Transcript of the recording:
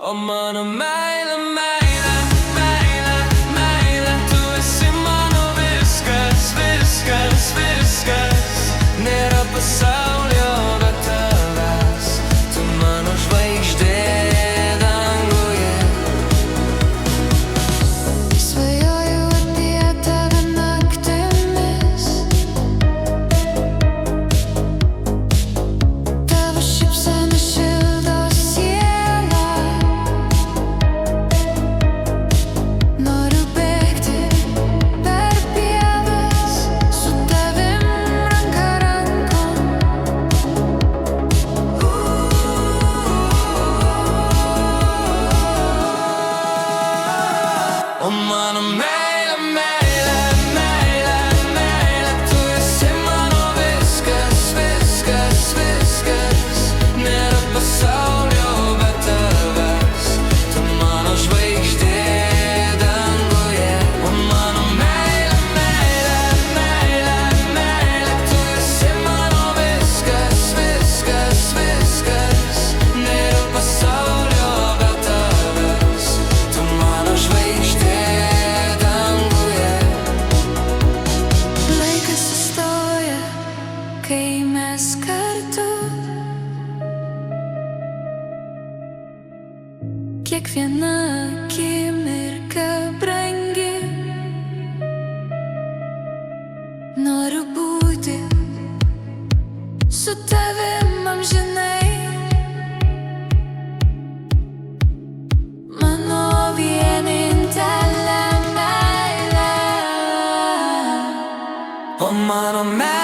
O mano meile, meile, meile, meile, tu esi mano viskas, viskas, viskas. Nėra pasaulio be tavęs, tu mano žvaigždė danguje. Svajoju apie tave naktimis, tavo šypsena šildo sielą. Noriu bėgti per pievas su tavim ranka rankon. O mano meile, meile, meile, meile, tu esi mano viskas, viskas, viskas. Nėra pasaulio be tavęs, tu mano žvaigždė danguje. O mano meile, meile, meile, meile, tu esi mano viskas, viskas, viskas. Nėra pasaulio be tavęs, tu mano žvaigždė danguje. Laikas sustoja, kai mes kartu. Kiekviena akimirka brangi. Noriu būti su tavim amžinai. Mano vienintelė meilė. O mano meile.